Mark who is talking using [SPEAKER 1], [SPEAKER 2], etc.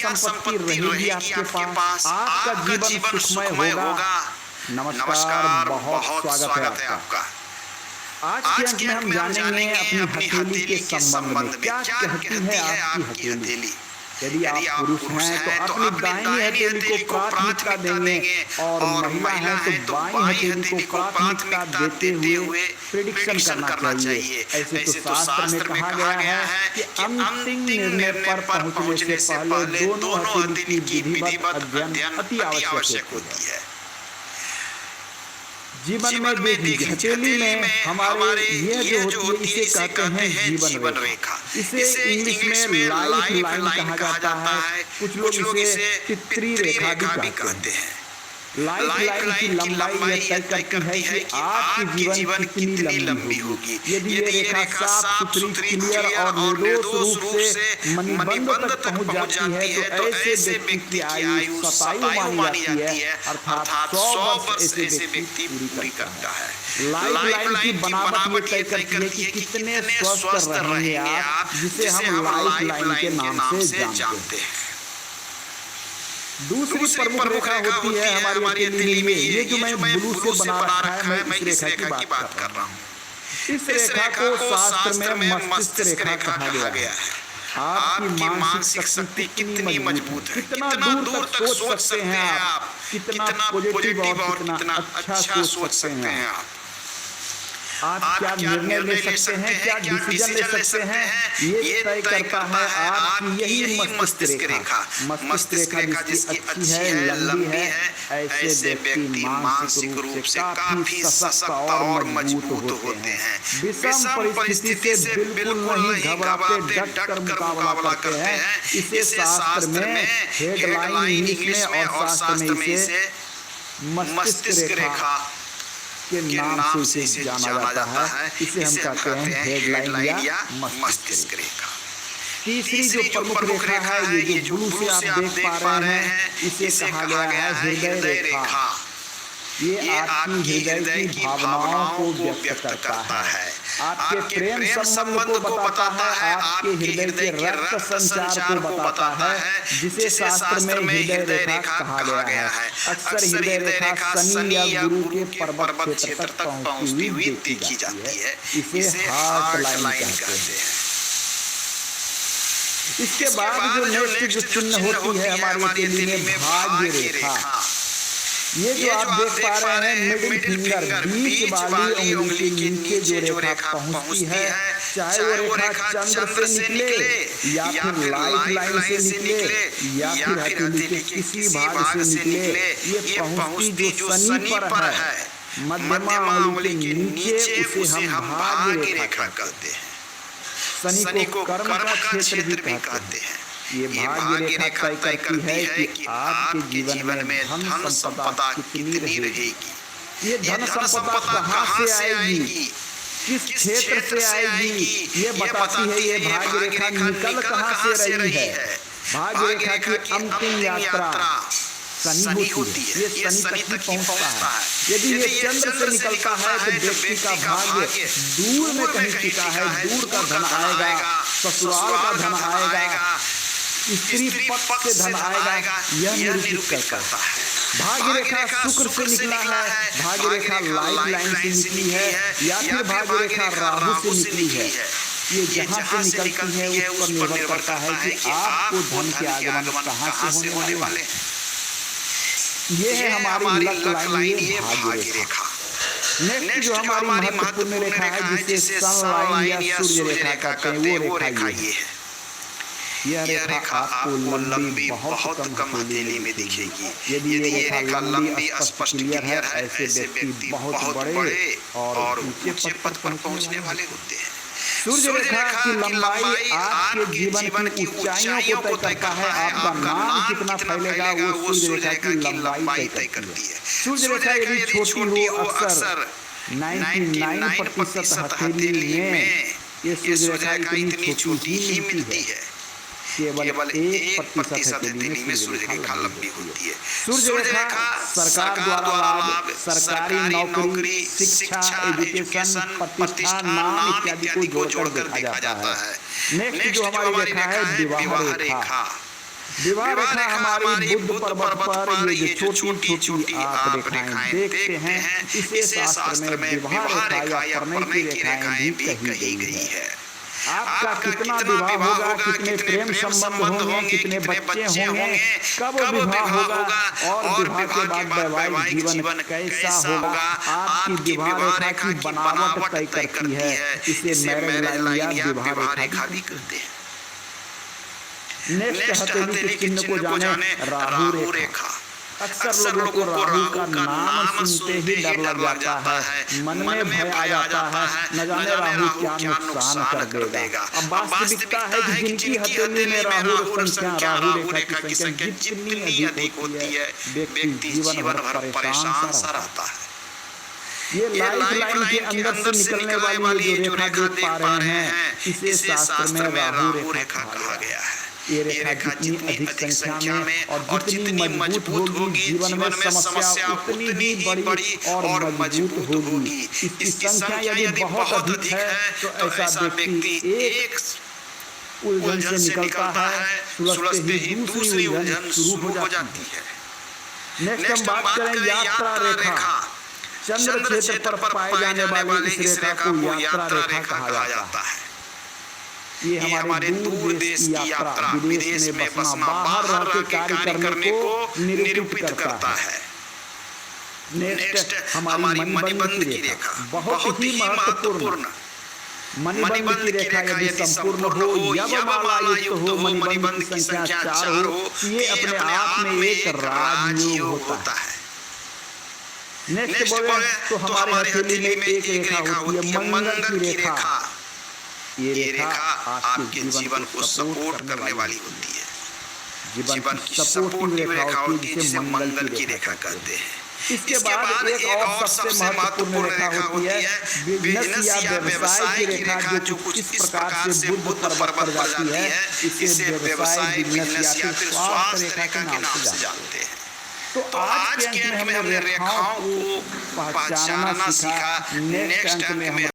[SPEAKER 1] संपत्ति रहेगी आपके पास, आपका जीवन सुखमय होगा। नमस्कार, बहुत स्वागत है आपका।
[SPEAKER 2] आज के अंक में हम जानेंगे अपनी हथेली के संबंध में क्या कहती है आपकी हथेली।
[SPEAKER 1] यदि आप पुरुष हैं तो अपनी दाहिनी हथेली को प्राथमिकता देंगे और महिला है तो बाईं हथेली को प्राथमिकता देते हुए प्रेडिक्शन करना चाहिए। ऐसे तो शास्त्र में कहा गया है कि अंतिम निर्णय पर पहुंचने से पहले दोनों हथेली की विधिवत अध्ययन अति आवश्यक होती है।
[SPEAKER 2] जीवन में देखिए, हथेली में हमारे यह जो होती है इसे कहते हैं जीवन रेखा। इसे इंग्लिश में लाइफ लाइन कहा जाता है। कुछ लोग इसे पितृ रेखा भी कहते हैं। लाइफ लाइन की लंबाई यह तय करती है कि आपकी जीवन कितनी लंबी होगी। यदि ये रेखा साफ सुथरी, क्लियर और निर्दोष रूप से मणिबंध तक पहुंच जाती है तो ऐसे व्यक्ति की आयु 27 मानी जाती है, अर्थात 100 वर्ष ऐसे व्यक्ति पूरी करता है। लाइफ लाइन की बनावट ये तय करती है कि कितने स्वस्थ रहेंगे आप, जिसे हम लाइफ लाइन के नाम से जानते हैं। दूसरी प्रमुख रेखा होती है हमारी हथेली में, ये जो मैं ब्लू से बना रखा है, मैं इस रेखा की बात कर रहा हूँ। इस रेखा को शास्त्र में मस्तिष्क रेखा कहा गया है। आपकी मानसिक शक्ति कितनी मजबूत है, कितना दूर तक सोच सकते हैं आप, कितना पॉजिटिव और कितना अच्छा सोच सकते हैं आप क्या निर्णय ले सकते हैं, क्या डिसीजन ले सकते हैं, ये तय करता है आपकी यही मस्तिष्क रेखा। मस्तिष्क रेखा जिसकी अच्छी है, लंबी है, ऐसे व्यक्ति मानसिक रूप से काफी सशक्त और मजबूत होते हैं। विषम परिस्थिति से बिल्कुल नहीं घबराते, डट कर मुकाबला करते हैं। इसे शास्त्र में हेडलाइन इंग्लिश में और शास्त्र में इसे मस्तिष्क रेखा के नाम से जाना जाता है। इसे हम कहते हैं हेडलाइन या मस्तिष्क रेखा। तीसरी जो प्रमुख रेखा है, ये जो ब्लू से आप देख पा रहे हैं, इसे कहा गया है हृदय रेखा। ये आपकी हृदय की भावनाओं को व्यक्त करता है, आपके प्रेम संबंध को बताता है, आपके हृदय के रक्त संचार को बताता है, जिसे शास्त्र में हृदय रेखा कहा गया है। अक्सर हृदय रेखा शनि या गुरु के पर्वत क्षेत्र तक पहुंचती हुई देखी जाती है। इसे हार्ट लाइन कहते हैं। इसके बाद जो नेक्स्ट जो चिन्ह होती है हमारी हथेली में, भाग्य रेखा। ये जो आप देख पा रहे हैं मिडिल फिंगर, बीच वाली उंगली के नीचे जो रेखा पहुंचती है, चाहे वो रेखा चंद्र से निकले या फिर लाइफ लाइन से निकले या फिर हथेली के किसी भाग से निकले, ये पहुंचती जो शनि पर है, मध्यमा उंगली के नीचे, उसे हम भाग्य रेखा कहते हैं। शनि को कर्म का क्षेत्र भी कहते हैं। ये भाग्य रेखा तय करती है कि आपके जीवन में धन संपदा कितनी रहेगी। ये धन संपदा कहाँ से आएगी, किस क्षेत्र से आएगी, ये बताती है ये भाग्य रेखा निकल कहाँ से रही है। भाग्य रेखा की अंतिम यात्रा शनि होती है, ये शनि तक ही पहुँचता है। यदि ये चंद्र से निकलता है तो व्यक्ति का भाग्य दूर में कहीं टिका है, दूर का धन आएगा, ससुराल का धन आएगा, स्त्री पक्ष से धन आएगा, यह निरूपित करता है। भाग्य रेखा शुक्र से निकला है, भाग्य रेखा लाइफ लाइन से निकली है या फिर भाग्य रेखा राहु से निकली है। ये जहाँ से निकलती है उस पर निर्भर करता है कि आपको धन के आगमन कहाँ से होने वाले। ये है हमारी लक लाइन, ये भाग्य रेखा। नेक्स्ट जो हमारी महत्वपूर्ण रेखा है, जिसे सन लाइन या सूर्य रेखा कहते हैं, वो रेखा ये है। यह रेखा आपको लंबी बहुत कम हथेली में दिखेगी। यदि ये रेखा लंबी स्पष्ट क्लियर है, ऐसे व्यक्ति बहुत बड़े और ऊंचे पद पर पहुंचने वाले होते हैं। सूर्य रेखा की लंबाई आपके जीवन की ऊंचाइयों को तय करता है। आपका नाम कितना फैलेगा वो सूर्य रेखा की लंबाई तय करती है। सूर्य रेखा यदि छोटी हो, अक्सर 99% हथेली में ये सूर्य रेखा इतनी छोटी ही मिलती है। केवल 1% हथेली में सूर्य रेखा लंबी होती है। सूर्य रेखा सरकार द्वारा लाभ, सरकारी नौकरी, शिक्षा, एजुकेशन, प्रतिष्ठा, नाम इत्यादि को जोड़कर देखा जाता है। नेक्स्ट जो हमारी रेखा है विवाह रेखा।
[SPEAKER 1] विवाह रेखा हमारी बुद्ध पर्वत पर ये जो छोटी छोटी आप रेखाएं देखते हैं, इसे शास्त्र में विवाह रेखा या प्रणय की रेखाएं भी कही गई है। आपका कितना विवाह होगा, कितने प्रेम संबंध होंगे, कितने बच्चे होंगे, कब विवाह होगा और विवाह के बाद वैवाहिक जीवन कैसा होगा, आपकी विवाह रेखा की बनावट तय करती है। इसे मैरिज लाइन या विवाह रेखा भी कहते हैं। नेक्स्ट हथेली के चिन्ह को जाने राहु रेखा। अक्सर लोगों को राहु का नाम सुनते ही डर लग जाता है, मन में भय आ जाता है, न जाने राहु क्या नुकसान कर देगा। अब वास्तविकता है कि जिनकी हथेली में राहु संख्या, राहु रेखा की संख्या जितनी अधिक होती है, व्यक्ति जीवन भर परेशान सा रहता है। ये लाइफ लाइन के अंदर से निकलने वाली जो रेखा देख पा रहे हैं, इसे शास्त्र में राहु रेखा कहा गया है। ये रेखा जितनी अधिक संख्या में और जितनी मजबूत होगी, जीवन में समस्या उतनी ही बड़ी और मजबूत होगी। इसकी संख्या यदि बहुत अधिक है तो ऐसा व्यक्ति एक उलझन से निकलता है, सुलझते ही दूसरी उलझन शुरू हो जाती है। नेक्स्ट हम बात करें यात्रा रेखा। चंद्र क्षेत्र पर पाए जाने वाली इस रेखा को यात्रा रेखा कहा जाता है। ये हमारे दूर देश की यात्रा, विदेश में बसना, बाहर रह के कार्य करने को निरूपित करता है। नेक्स्ट हमारी मणिबंध की रेखा, बहुत ही महत्वपूर्ण। मणिबंध की रेखा यदि संपूर्ण हो या माला युक्त हो, मणिबंध की संख्या 4 हो, ये अपने आप में एक राजयोग होता है। नेक्स्ट बोले तो हमारे हथेली में एक रेखा होती है, मंगल की रेखा। ये रेखा आपके जीवन को सपोर्ट करने वाली होती है। जीवन की सपोर्टिव रेखा होती है, जिसे मंगल की रेखा कहते हैं। इसके बाद एक और सबसे महत्वपूर्ण रेखा होती है बिजनेस या व्यवसाय की रेखा, जो कुछ इस प्रकार से बुध पर्वत पर जाती है। इसे व्यवसाय, बिजनेस या फिर स्वास्थ्य रेखा के नाम से जानते हैं। तो आज के अंक में हमने रेखाओं को पहचानना सीखा। नेक्स्ट अंक में